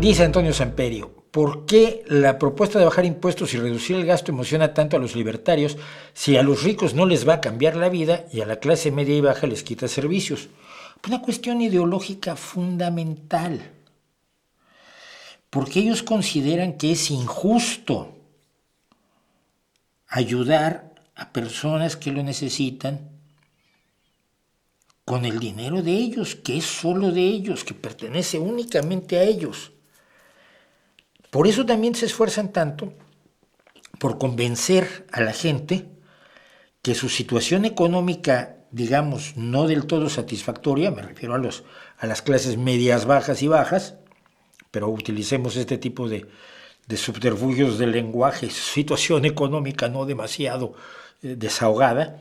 Dice Antonio Samperio, ¿por qué la propuesta de bajar impuestos y reducir el gasto emociona tanto a los libertarios si a los ricos no les va a cambiar la vida y a la clase media y baja les quita servicios? Una cuestión ideológica fundamental, porque ellos consideran que es injusto ayudar a personas que lo necesitan con el dinero de ellos, que es solo de ellos, que pertenece únicamente a ellos. Por eso también se esfuerzan tanto por convencer a la gente que su situación económica, digamos, no del todo satisfactoria, me refiero a las clases medias, bajas y bajas, pero utilicemos este tipo de subterfugios del lenguaje, situación económica no demasiado desahogada,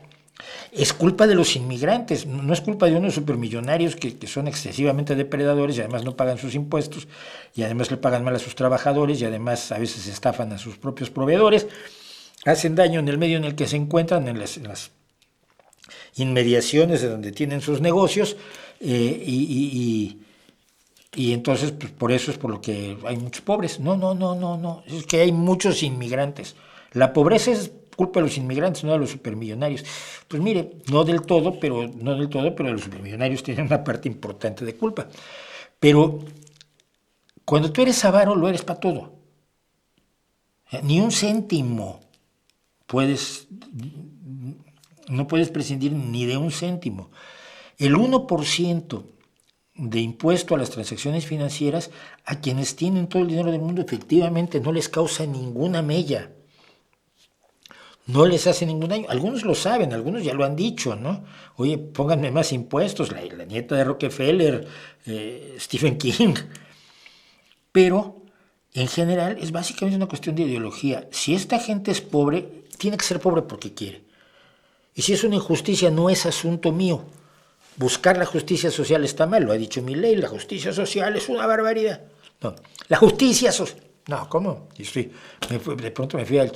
es culpa de los inmigrantes, no es culpa de unos supermillonarios que son excesivamente depredadores y además no pagan sus impuestos y además le pagan mal a sus trabajadores y además a veces estafan a sus propios proveedores, hacen daño en el medio en el que se encuentran, en las inmediaciones de donde tienen sus negocios y entonces pues, por eso es por lo que hay muchos pobres. No, es que hay muchos inmigrantes. La pobreza es culpa de los inmigrantes, no de los supermillonarios. Pues mire, no del todo, pero los supermillonarios tienen una parte importante de culpa. Pero cuando tú eres avaro, lo eres para todo. Ni un céntimo no puedes prescindir ni de un céntimo. El 1% de impuesto a las transacciones financieras a quienes tienen todo el dinero del mundo efectivamente no les causa ninguna mella. No les hace ningún daño. Algunos lo saben, algunos ya lo han dicho, ¿no? Oye, pónganme más impuestos, la nieta de Rockefeller, Stephen King. Pero, en general, es básicamente una cuestión de ideología. Si esta gente es pobre, tiene que ser pobre porque quiere. Y si es una injusticia, no es asunto mío. Buscar la justicia social está mal, lo ha dicho Milei, la justicia social es una barbaridad. No, la justicia social... No, ¿cómo? De pronto me fui a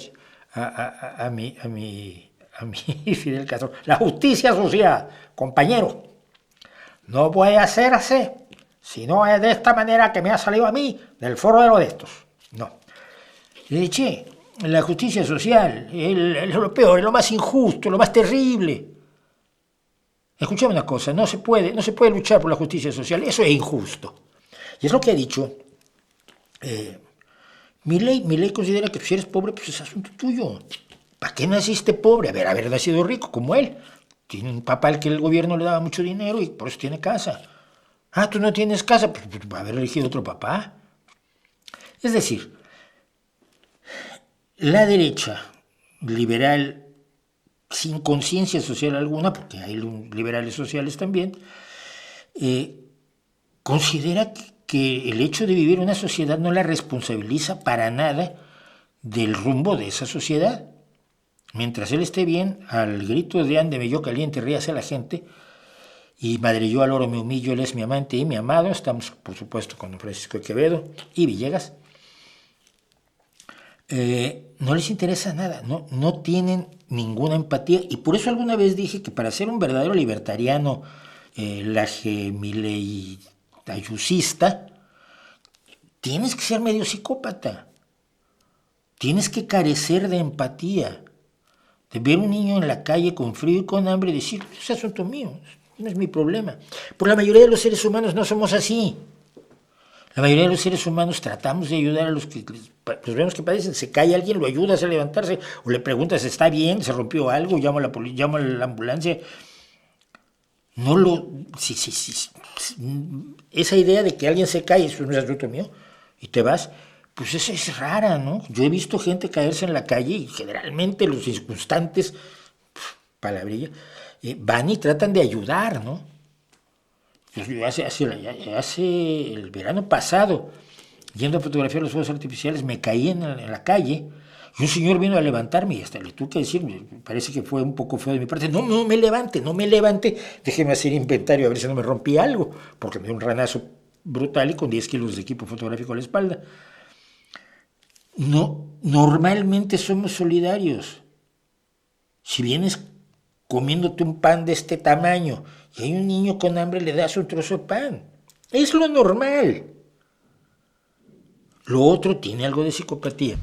mi Fidel Castro. La justicia social, compañero, no puede ser así, si no es de esta manera que me ha salido a mí del foro de los de estos. No. Le dije, la justicia social es lo peor, es lo más injusto, lo más terrible. Escuchame una cosa, no se puede luchar por la justicia social, eso es injusto. Y es lo que ha dicho Milei considera que si eres pobre, pues es asunto tuyo. ¿Para qué naciste pobre? Haber nacido rico como él. Tiene un papá al que el gobierno le daba mucho dinero y por eso tiene casa. Ah, tú no tienes casa, pues va a haber elegido otro papá. Es decir, la derecha liberal sin conciencia social alguna, porque hay liberales sociales también, considera que el hecho de vivir en una sociedad no la responsabiliza para nada del rumbo de esa sociedad. Mientras él esté bien, al grito de ándeme yo caliente, ríase a la gente, y madre yo al oro me humillo, él es mi amante y mi amado. Estamos, por supuesto, con don Francisco de Quevedo y Villegas. No les interesa nada, no tienen ninguna empatía, y por eso alguna vez dije que para ser un verdadero libertariano, laje-mileiayucista, tienes que ser medio psicópata, tienes que carecer de empatía, de ver un niño en la calle con frío y con hambre y decir, es asunto mío, no es mi problema. Por la mayoría de los seres humanos no somos así. La mayoría de los seres humanos tratamos de ayudar a los que vemos que padecen. Se cae alguien, lo ayudas a levantarse, o le preguntas, ¿está bien? ¿Se rompió algo? Llamo a la ambulancia. Esa idea de que alguien se cae, eso no es asunto mío, y te vas, pues esa es rara, ¿no? Yo he visto gente caerse en la calle y generalmente los circunstantes, palabrilla, van y tratan de ayudar, ¿no? Hace el verano pasado, yendo a fotografiar los fuegos artificiales, me caí en la calle y un señor vino a levantarme y hasta le tuve que decir, me parece que fue un poco feo de mi parte, no me levante, déjeme hacer inventario a ver si no me rompí algo, porque me dio un ranazo brutal y con 10 kilos de equipo fotográfico a la espalda. No, normalmente somos solidarios. Si vienes comiéndote un pan de este tamaño y hay un niño con hambre, le das un trozo de pan. Es lo normal. Lo otro tiene algo de psicopatía.